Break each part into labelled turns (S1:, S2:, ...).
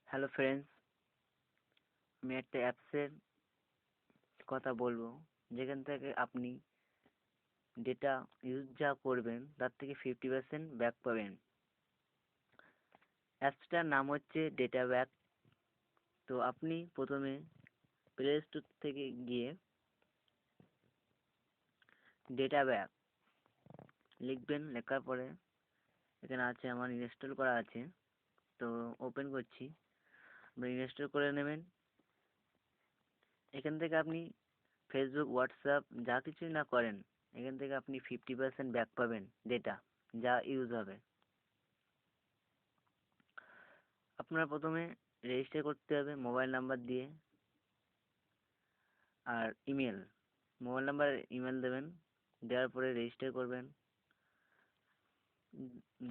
S1: Hello friends, আমি একটা অ্যাপসের কথা বলবো যেখান থেকে আপনি ডেটা ইউজ যা করবেন তার থেকে 50% ব্যাক পাবেন। অ্যাপসটার নাম হচ্ছে ডেটা ব্যাক। তো আপনি প্রথমে প্লে স্টোর থেকে গিয়ে ডেটা ব্যাক লিখবেন। লেখার পরে এখানে আছে, আমার ইনস্টল করা আছে, তো ওপেন করছি। আপনি ইনস্টল করে নেবেন। এখান থেকে আপনি ফেসবুক, হোয়াটসঅ্যাপ যা কিছুই না করেন, এখান থেকে আপনি 50% ব্যাক পাবেন ডেটা যা ইউজ হবে। আপনার প্রথমে রেজিস্টার করতে হবে মোবাইল নাম্বার দিয়ে আর ইমেল। মোবাইল নাম্বার ইমেল দেবেন, দেওয়ার পরে রেজিস্টার করবেন।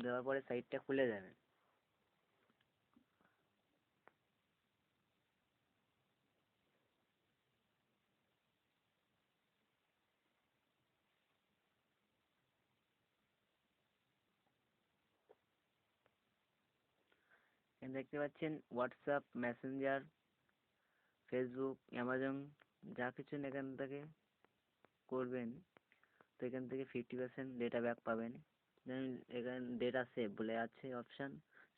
S1: দেওয়ার পরে সাইটটা খুলে যাবে। এখানে দেখতে পাচ্ছেন হোয়াটসঅ্যাপ, মেসেঞ্জার, ফেসবুক, অ্যামাজন যা কিছু এখান থেকে করবেন, তো এখান থেকে 50% ডেটা ব্যাক পাবেন। যেমন এখানে ডেটা সেভ বলে আছে অপশান,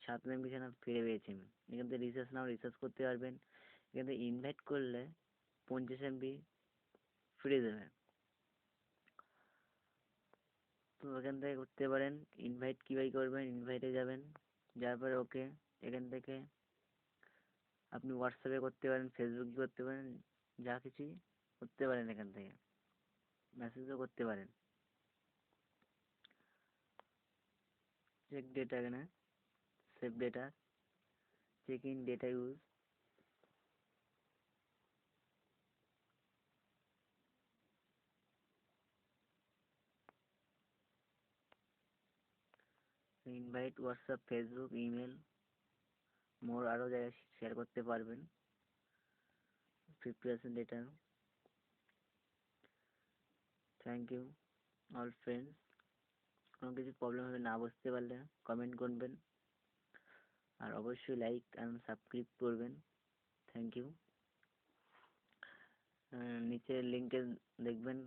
S1: 7 MB এখানে ফিরে পেয়েছেন। এখান থেকে রিচার্জ নাও রিচার্জ করতে পারবেন। এখান থেকে ইনভাইট করলে 50 MB ফ্রি দেবে। তো এখান থেকে করতে পারেন। ইনভাইট কীভাবে করবেন, ইনভাইটে যাবেন, যাওয়ার পরে ওকে। এখান থেকে আপনি হোয়াটসঅ্যাপে করতে পারেন, ফেসবুকে করতে পারেন, যা কিছুই করতে পারেন। এখান থেকে মেসেজও করতে পারেন। চেক ডেটা, এখানে save data, check in data use. Invite, WhatsApp, Facebook, email, more আরও জায়গায় শেয়ার করতে পারবেন 50% data. Thank you all friends. কোনো কিছু প্রবলেম হলে, না বুঝতে পারলে কমেন্ট করবেন, আর অবশ্যই লাইক অ্যান্ড সাবস্ক্রাইব করবেন। Thank you. নিচের লিঙ্কে দেখবেন